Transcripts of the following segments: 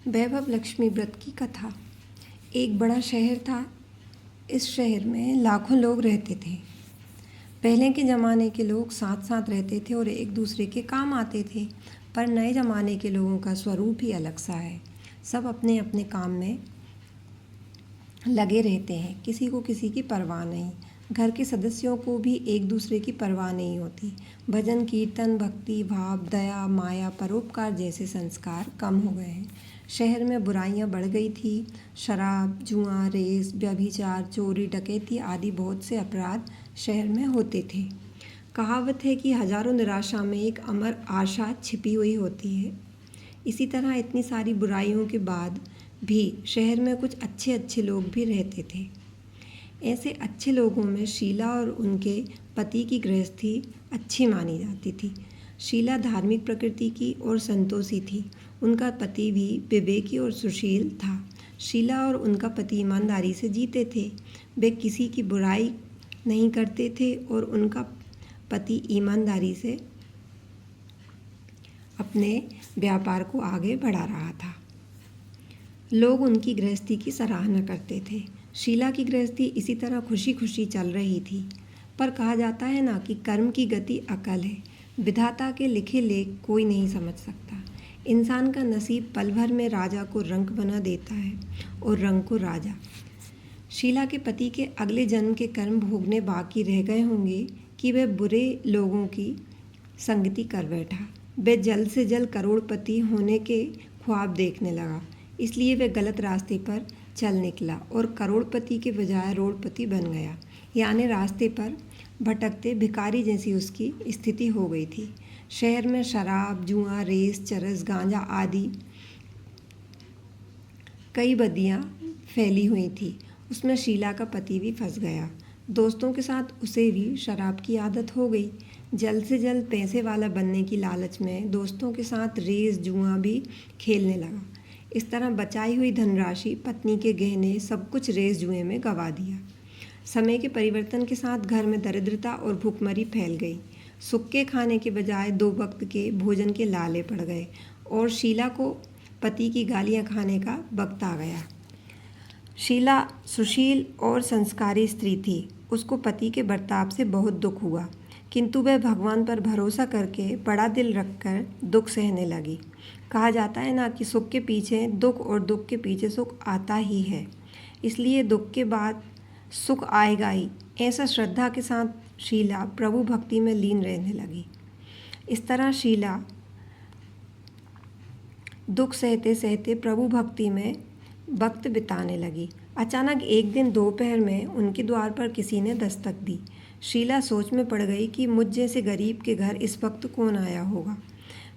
वैभव लक्ष्मी व्रत की कथा। एक बड़ा शहर था। इस शहर में लाखों लोग रहते थे। पहले के ज़माने के लोग साथ साथ रहते थे और एक दूसरे के काम आते थे, पर नए ज़माने के लोगों का स्वरूप ही अलग सा है। सब अपने अपने काम में लगे रहते हैं, किसी को किसी की परवाह नहीं। घर के सदस्यों को भी एक दूसरे की परवाह नहीं होती। भजन कीर्तन, भक्ति भाव, दया, माया, परोपकार जैसे संस्कार कम हो गए हैं। शहर में बुराइयां बढ़ गई थी। शराब, जुआ, रेस, व्यभिचार, चोरी, डकैती आदि बहुत से अपराध शहर में होते थे। कहावत है कि हजारों निराशा में एक अमर आशा छिपी हुई होती है। इसी तरह इतनी सारी बुराइयों के बाद भी शहर में कुछ अच्छे अच्छे लोग भी रहते थे। ऐसे अच्छे लोगों में शीला और उनके पति की गृहस्थी अच्छी मानी जाती थी। शीला धार्मिक प्रकृति की और संतोषी थी। उनका पति भी विवेकी और सुशील था। शीला और उनका पति ईमानदारी से जीते थे। वे किसी की बुराई नहीं करते थे और उनका पति ईमानदारी से अपने व्यापार को आगे बढ़ा रहा था। लोग उनकी गृहस्थी की सराहना करते थे। शीला की गृहस्थी इसी तरह खुशी खुशी चल रही थी। पर कहा जाता है ना कि कर्म की गति अकल है। विधाता के लिखे लेख कोई नहीं समझ सकता। इंसान का नसीब पल भर में राजा को रंक बना देता है और रंक को राजा। शीला के पति के अगले जन्म के कर्म भोगने बाकी रह गए होंगे कि वह बुरे लोगों की संगति कर बैठा। वह जल्द से जल्द करोड़पति होने के ख्वाब देखने लगा, इसलिए वह गलत रास्ते पर चल निकला और करोड़पति के बजाय रोड़पति बन गया। यानी रास्ते पर भटकते भिखारी जैसी उसकी स्थिति हो गई थी। शहर में शराब, जुआ, रेस, चरस, गांजा आदि कई बदियां फैली हुई थी। उसमें शीला का पति भी फंस गया। दोस्तों के साथ उसे भी शराब की आदत हो गई। जल्द से जल्द पैसे वाला बनने की लालच में दोस्तों के साथ रेस, जुआ भी खेलने लगा। इस तरह बचाई हुई धनराशि, पत्नी के गहने, सब कुछ रेस जुए में गंवा दिया। समय के परिवर्तन के साथ घर में दरिद्रता और भूखमरी फैल गई। सुख के खाने के बजाय 2 वक्त के भोजन के लाले पड़ गए और शीला को पति की गालियां खाने का वक्त आ गया। शीला सुशील और संस्कारी स्त्री थी। उसको पति के बर्ताव से बहुत दुख हुआ, किंतु वह भगवान पर भरोसा करके बड़ा दिल रखकर दुख सहने लगी। कहा जाता है ना कि सुख के पीछे दुख और दुख के पीछे सुख आता ही है, इसलिए दुख के बाद सुख आएगा ही। ऐसा श्रद्धा के साथ शीला प्रभु भक्ति में लीन रहने लगी। इस तरह शीला दुख सहते सहते प्रभु भक्ति में वक्त बिताने लगी। अचानक एक दिन दोपहर में उनके द्वार पर किसी ने दस्तक दी। शीला सोच में पड़ गई कि मुझ जैसे गरीब के घर इस वक्त कौन आया होगा।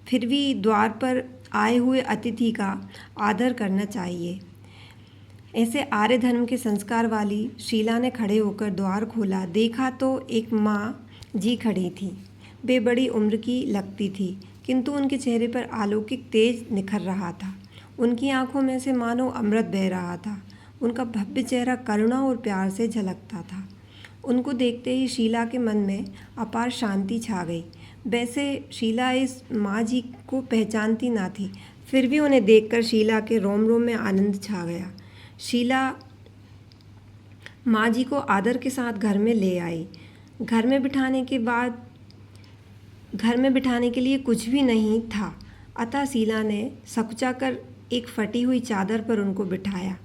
फिर भी द्वार पर आए हुए अतिथि का आदर करना चाहिए। ऐसे आर्य धर्म के संस्कार वाली शीला ने खड़े होकर द्वार खोला। देखा तो एक माँ जी खड़ी थी। वे बड़ी उम्र की लगती थी, किंतु उनके चेहरे पर अलौकिक तेज निखर रहा था। उनकी आंखों में से मानो अमृत बह रहा था। उनका भव्य चेहरा करुणा और प्यार से झलकता था। उनको देखते ही शीला के मन में अपार शांति छा गई। वैसे शीला इस माँ जी को पहचानती ना थी, फिर भी उन्हें देखकर शीला के रोम रोम में आनंद छा गया। शीला माँ जी को आदर के साथ घर में ले आई। घर में बिठाने के लिए कुछ भी नहीं था, अतः शीला ने सकुचाकर एक फटी हुई चादर पर उनको बिठाया।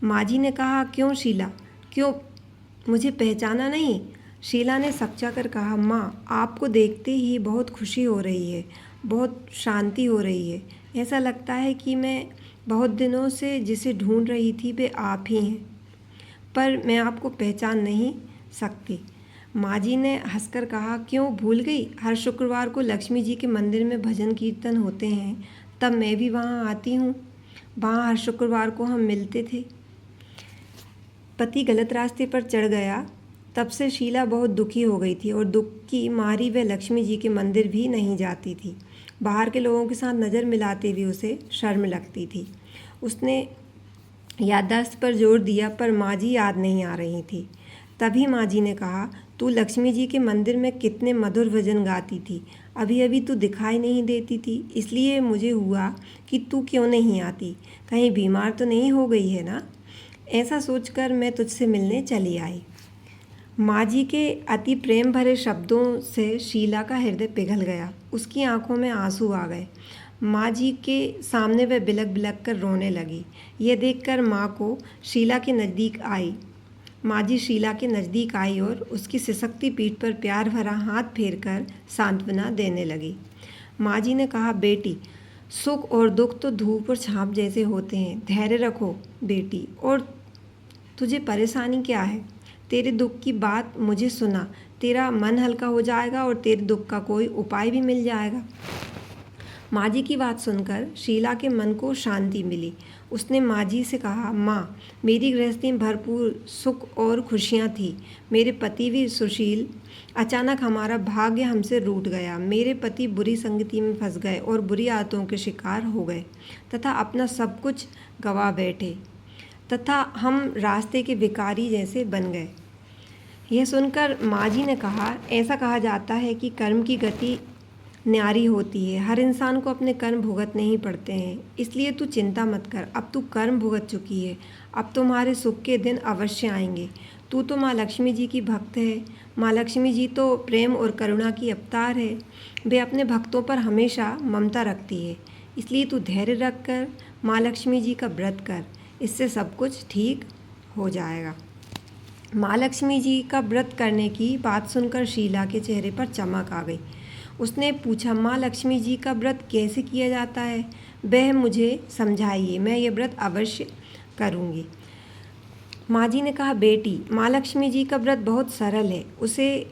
माँ जी ने कहा, क्यों शीला, क्यों मुझे पहचाना नहीं? शीला ने सकचा कर कहा, माँ, आपको देखते ही बहुत खुशी हो रही है, बहुत शांति हो रही है। ऐसा लगता है कि मैं बहुत दिनों से जिसे ढूंढ रही थी वे आप ही हैं, पर मैं आपको पहचान नहीं सकती। माँ जी ने हंसकर कहा, क्यों भूल गई? हर शुक्रवार को लक्ष्मी जी के मंदिर में भजन कीर्तन होते हैं, तब मैं भी वहाँ आती हूँ। वहाँ हर शुक्रवार को हम मिलते थे। पति गलत रास्ते पर चढ़ गया, तब से शीला बहुत दुखी हो गई थी और दुख की मारी वह लक्ष्मी जी के मंदिर भी नहीं जाती थी। बाहर के लोगों के साथ नज़र मिलाते भी उसे शर्म लगती थी। उसने याददाश्त पर जोर दिया, पर माँ जी याद नहीं आ रही थी। तभी माँ जी ने कहा, तू लक्ष्मी जी के मंदिर में कितने मधुर भजन गाती थी, अभी अभी तू दिखाई नहीं देती थी, इसलिए मुझे हुआ कि तू क्यों नहीं आती, कहीं बीमार तो नहीं हो गई है ना। ऐसा सोचकर मैं तुझसे मिलने चली आई। माँ जी के अति प्रेम भरे शब्दों से शीला का हृदय पिघल गया। उसकी आंखों में आंसू आ गए। माँ जी के सामने वह बिलख बिलख कर रोने लगी। यह देखकर माँ को शीला के नज़दीक आई माँ जी शीला के नज़दीक आई और उसकी सिसकती पीठ पर प्यार भरा हाथ फेरकर सांत्वना देने लगी। माँ जी ने कहा, बेटी, सुख और दुख तो धूप और छाँव जैसे होते हैं। धैर्य रखो बेटी। और तुझे परेशानी क्या है? तेरे दुख की बात मुझे सुना, तेरा मन हल्का हो जाएगा और तेरे दुख का कोई उपाय भी मिल जाएगा। माँ जी की बात सुनकर शीला के मन को शांति मिली। उसने माँ जी से कहा, माँ, मेरी गृहस्थी में भरपूर सुख और खुशियाँ थी। मेरे पति भी सुशील। अचानक हमारा भाग्य हमसे रूठ गया। मेरे पति बुरी संगति में फंस गए और बुरी आदतों के शिकार हो गए तथा अपना सब कुछ गंवा बैठे तथा हम रास्ते के भिखारी जैसे बन गए। यह सुनकर माँ जी ने कहा, ऐसा कहा जाता है कि कर्म की गति न्यारी होती है। हर इंसान को अपने कर्म भुगतने ही पड़ते हैं, इसलिए तू चिंता मत कर। अब तू कर्म भुगत चुकी है, अब तुम्हारे सुख के दिन अवश्य आएंगे। तू तो माँ लक्ष्मी जी की भक्त है। माँ लक्ष्मी जी तो प्रेम और करुणा की अवतार है। वे अपने भक्तों पर हमेशा ममता रखती है। इसलिए तू धैर्य रख कर माँ लक्ष्मी जी का व्रत कर, इससे सब कुछ ठीक हो जाएगा। माँ लक्ष्मी जी का व्रत करने की बात सुनकर शीला के चेहरे पर चमक आ गई। उसने पूछा, माँ लक्ष्मी जी का व्रत कैसे किया जाता है? वह मुझे समझाइए, मैं ये व्रत अवश्य करूँगी। माँ जी ने कहा, बेटी, माँ लक्ष्मी जी का व्रत बहुत सरल है। उसे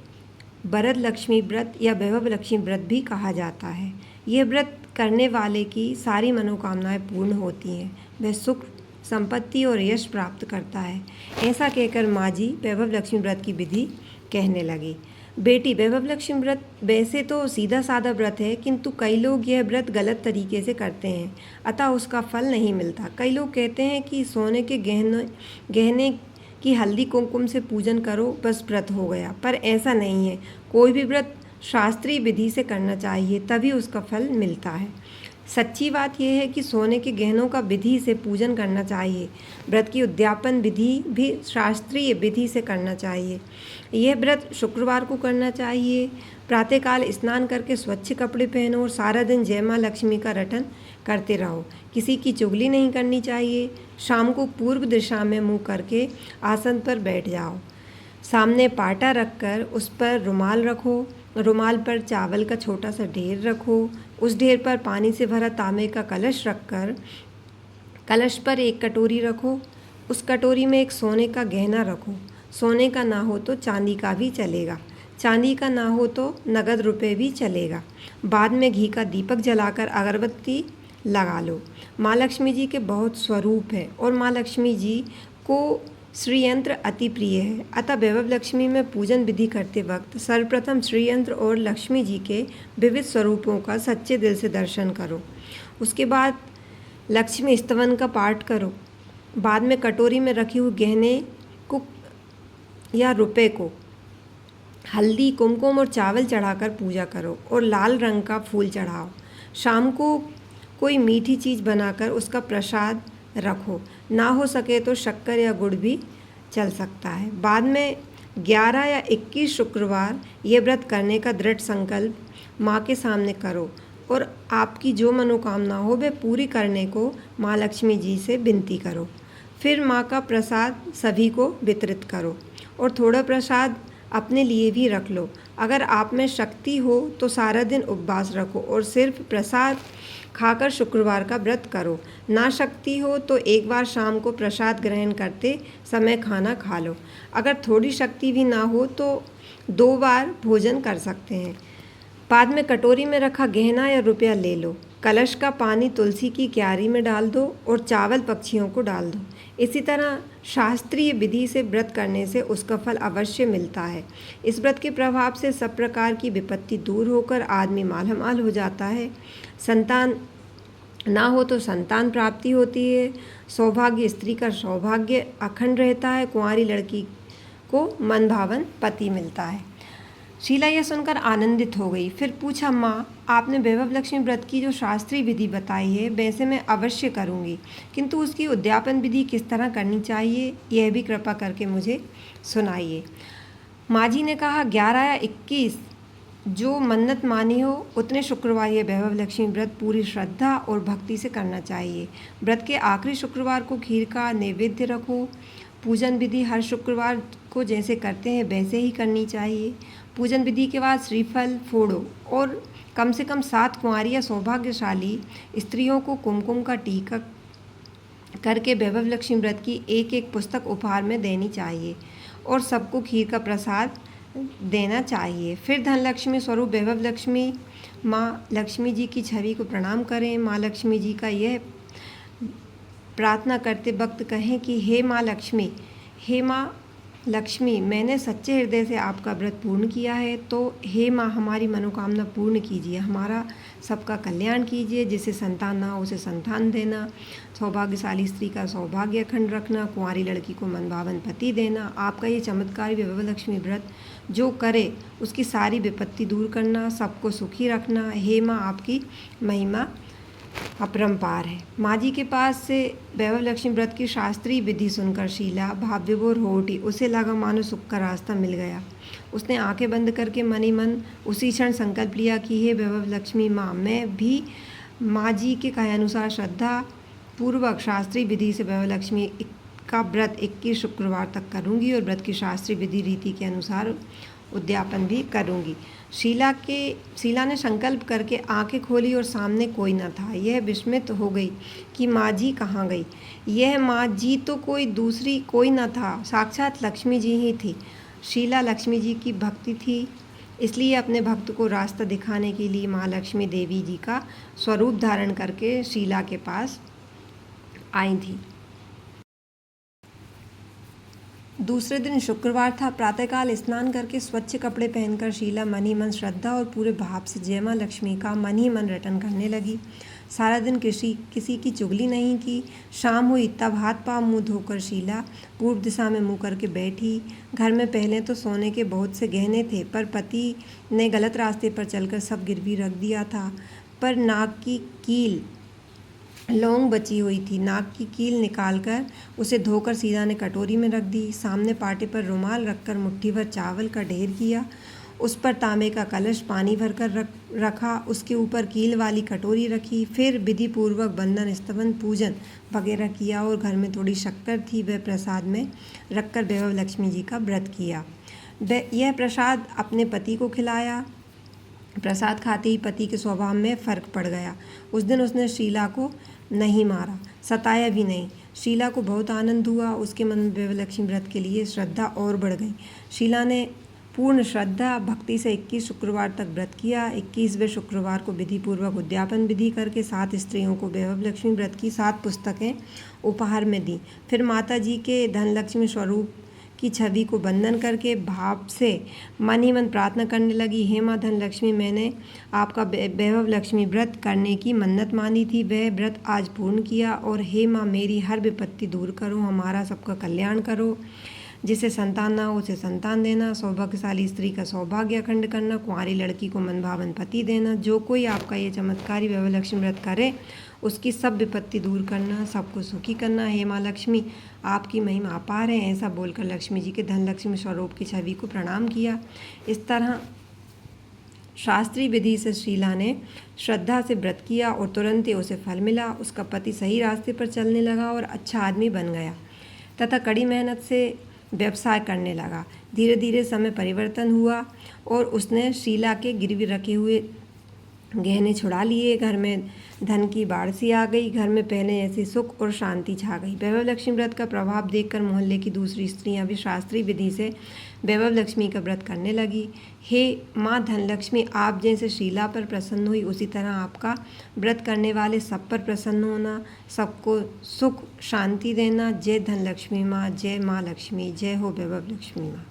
वरद लक्ष्मी व्रत या वैभव लक्ष्मी व्रत भी कहा जाता है। यह व्रत करने वाले की सारी मनोकामनाएं पूर्ण होती हैं। वह सुख, संपत्ति और यश प्राप्त करता है। ऐसा कहकर माँ जी वैभव लक्ष्मी व्रत की विधि कहने लगी। बेटी, वैभव लक्ष्मी व्रत वैसे तो सीधा साधा व्रत है, किंतु कई लोग यह व्रत गलत तरीके से करते हैं, अतः उसका फल नहीं मिलता। कई लोग कहते हैं कि सोने के गहने की हल्दी कुमकुम से पूजन करो, बस व्रत हो गया। पर ऐसा नहीं है। कोई भी व्रत शास्त्रीय विधि से करना चाहिए, तभी उसका फल मिलता है। सच्ची बात यह है कि सोने के गहनों का विधि से पूजन करना चाहिए। व्रत की उद्यापन विधि भी शास्त्रीय विधि से करना चाहिए। यह व्रत शुक्रवार को करना चाहिए। प्रातःकाल स्नान करके स्वच्छ कपड़े पहनो और सारा दिन जय माँ लक्ष्मी का रटन करते रहो। किसी की चुगली नहीं करनी चाहिए। शाम को पूर्व दिशा में मुँह करके आसन पर बैठ जाओ। सामने पाटा रखकर उस पर रुमाल रखो। रुमाल पर चावल का छोटा सा ढेर रखो। उस ढेर पर पानी से भरा तांबे का कलश रखकर कलश पर एक कटोरी रखो। उस कटोरी में एक सोने का गहना रखो। सोने का ना हो तो चांदी का भी चलेगा। चांदी का ना हो तो नगद रुपए भी चलेगा। बाद में घी का दीपक जलाकर अगरबत्ती लगा लो। माँ लक्ष्मी जी के बहुत स्वरूप है और माँ लक्ष्मी जी को श्रीयंत्र अति प्रिय है, अतः वैभव लक्ष्मी में पूजन विधि करते वक्त सर्वप्रथम श्रीयंत्र और लक्ष्मी जी के विविध स्वरूपों का सच्चे दिल से दर्शन करो। उसके बाद लक्ष्मी स्तवन का पाठ करो। बाद में कटोरी में रखे हुए गहने को या रुपए को हल्दी, कुमकुम और चावल चढ़ाकर पूजा करो और लाल रंग का फूल चढ़ाओ। शाम को कोई मीठी चीज़ बनाकर उसका प्रसाद रखो। ना हो सके तो शक्कर या गुड़ भी चल सकता है। बाद में 11 या 21 शुक्रवार ये व्रत करने का दृढ़ संकल्प माँ के सामने करो और आपकी जो मनोकामना हो वह पूरी करने को माँ लक्ष्मी जी से विनती करो। फिर माँ का प्रसाद सभी को वितरित करो और थोड़ा प्रसाद अपने लिए भी रख लो। अगर आप में शक्ति हो तो सारा दिन उपवास रखो और सिर्फ प्रसाद खाकर शुक्रवार का व्रत करो। ना शक्ति हो तो एक बार शाम को प्रसाद ग्रहण करते समय खाना खा लो। अगर थोड़ी शक्ति भी ना हो तो 2 बार भोजन कर सकते हैं। बाद में कटोरी में रखा गहना या रुपया ले लो। कलश का पानी तुलसी की क्यारी में डाल दो और चावल पक्षियों को डाल दो। इसी तरह शास्त्रीय विधि से व्रत करने से उसका फल अवश्य मिलता है। इस व्रत के प्रभाव से सब प्रकार की विपत्ति दूर होकर आदमी मालामाल हो जाता है। संतान ना हो तो संतान प्राप्ति होती है। सौभाग्य स्त्री का सौभाग्य अखंड रहता है। कुंवारी लड़की को मनभावन पति मिलता है। शीला यह सुनकर आनंदित हो गई। फिर पूछा, माँ, आपने वैभव लक्ष्मी व्रत की जो शास्त्रीय विधि बताई है वैसे मैं अवश्य करूँगी, किंतु उसकी उद्यापन विधि किस तरह करनी चाहिए यह भी कृपा करके मुझे सुनाइए। माँ जी ने कहा, 11 या 21 जो मन्नत मानी हो उतने शुक्रवार यह वैभव लक्ष्मी व्रत पूरी श्रद्धा और भक्ति से करना चाहिए। व्रत के आखिरी शुक्रवार को खीर का नैवेद्य रखो। पूजन विधि हर शुक्रवार को जैसे करते हैं वैसे ही करनी चाहिए। पूजन विधि के बाद श्रीफल फोड़ो और कम से कम 7 कुंवारी या सौभाग्यशाली स्त्रियों को कुमकुम का टीका करके वैभव लक्ष्मी व्रत की एक एक पुस्तक उपहार में देनी चाहिए और सबको खीर का प्रसाद देना चाहिए। फिर धनलक्ष्मी स्वरूप वैभव लक्ष्मी माँ लक्ष्मी जी की छवि को प्रणाम करें। माँ लक्ष्मी जी का यह प्रार्थना करते वक्त कहें कि हे माँ लक्ष्मी, मैंने सच्चे हृदय से आपका व्रत पूर्ण किया है, तो हे माँ हमारी मनोकामना पूर्ण कीजिए, हमारा सबका कल्याण कीजिए। जिसे संतान ना हो उसे संतान देना, सौभाग्यशाली स्त्री का सौभाग्य अखंड रखना, कुंवारी लड़की को मनभावन पति देना। आपका ये चमत्कारी वैभव लक्ष्मी व्रत जो करे उसकी सारी विपत्ति दूर करना, सबको सुखी रखना। हे माँ आपकी महिमा अपरंपार है। माँ जी के पास से वैभव लक्ष्मी व्रत की शास्त्रीय विधि सुनकर शीला भाव विभोर हो उठी। उसे लगा मानो सुख का रास्ता मिल गया। उसने आंखें बंद करके मन ही मन उसी क्षण संकल्प लिया कि हे वैभव लक्ष्मी माँ, मैं भी माँ जी के कहे अनुसार श्रद्धा पूर्वक शास्त्रीय विधि से वैभव लक्ष्मी का व्रत 21 शुक्रवार तक करूँगी और व्रत की शास्त्रीय विधि रीति के अनुसार उद्यापन भी करूँगी। शीला ने संकल्प करके आंखें खोली और सामने कोई न था। यह विस्मित हो गई कि माँ जी कहाँ गई। यह माँ जी तो कोई दूसरी कोई न था, साक्षात लक्ष्मी जी ही थी। शीला लक्ष्मी जी की भक्ति थी, इसलिए अपने भक्त को रास्ता दिखाने के लिए माँ लक्ष्मी देवी जी का स्वरूप धारण करके शीला के पास आई थी। दूसरे दिन शुक्रवार था। प्रातःकाल स्नान करके स्वच्छ कपड़े पहनकर शीला मन ही मन श्रद्धा और पूरे भाव से जय माँ लक्ष्मी का मन ही मन रटन करने लगी। सारा दिन किसी की चुगली नहीं की। शाम हुई तब हाथ पाँव मुँह धोकर शीला पूर्व दिशा में मुँह करके बैठी। घर में पहले तो सोने के बहुत से गहने थे, पर पति ने गलत रास्ते पर चलकर सब गिरवी रख दिया था। पर नाक की कील लौंग बची हुई थी। नाक की कील निकालकर उसे धोकर शीला ने कटोरी में रख दी। सामने पाटे पर रुमाल रखकर मुट्ठी भर चावल का ढेर किया। उस पर तांबे का कलश पानी भरकर रखा। उसके ऊपर कील वाली कटोरी रखी। फिर विधि पूर्वक बंधन स्तवन पूजन वगैरह किया और घर में थोड़ी शक्कर थी वह प्रसाद में रखकर वैभव लक्ष्मी जी का व्रत किया। यह प्रसाद अपने पति को खिलाया। प्रसाद खाते ही पति के स्वभाव में फर्क पड़ गया। उस दिन उसने शीला को नहीं मारा, सताया भी नहीं। शीला को बहुत आनंद हुआ। उसके मन में वैभव लक्ष्मी व्रत के लिए श्रद्धा और बढ़ गई। शीला ने पूर्ण श्रद्धा भक्ति से 21 शुक्रवार तक व्रत किया। 21वें शुक्रवार को विधि पूर्वक उद्यापन विधि करके 7 स्त्रियों को वैभव लक्ष्मी व्रत की 7 पुस्तकें उपहार में दी। फिर माता जी के धनलक्ष्मी स्वरूप की छवि को वंदन करके भाव से मन ही मन प्रार्थना करने लगी। हे माँ धनलक्ष्मी, मैंने आपका वैभव लक्ष्मी व्रत करने की मन्नत मानी थी, वह व्रत आज पूर्ण किया। और हे माँ मेरी हर विपत्ति दूर करो, हमारा सबका कल्याण करो। जिसे संतान ना हो उसे संतान देना, सौभाग्यशाली स्त्री का सौभाग्य अखंड करना, कुंवारी लड़की को मनभावन पति देना। जो कोई आपका ये चमत्कारी वैभव लक्ष्मी व्रत करे उसकी सब विपत्ति दूर करना, सबको सुखी करना। हे माँ लक्ष्मी आपकी महिमा अपार है। ऐसा बोलकर लक्ष्मी जी के धनलक्ष्मी स्वरूप की छवि को प्रणाम किया। इस तरह शास्त्रीय विधि से शीला ने श्रद्धा से व्रत किया और तुरंत ही उसे फल मिला। उसका पति सही रास्ते पर चलने लगा और अच्छा आदमी बन गया तथा कड़ी मेहनत से व्यवसाय करने लगा। धीरे धीरे समय परिवर्तन हुआ और उसने शीला के गिरवी रखे हुए गहने छुड़ा लिए। घर में धन की बाढ़ सी आ गई। घर में पहले ऐसी सुख और शांति छा गई। वैभव लक्ष्मी व्रत का प्रभाव देखकर मोहल्ले की दूसरी स्त्रियां भी शास्त्रीय विधि से वैभव लक्ष्मी का व्रत करने लगी। हे माँ धनलक्ष्मी, आप जैसे शीला पर प्रसन्न हुई उसी तरह आपका व्रत करने वाले सब पर प्रसन्न होना, सबको सुख शांति देना। जय धनलक्ष्मी माँ, जय माँ लक्ष्मी, जय हो वैभव लक्ष्मी माँ।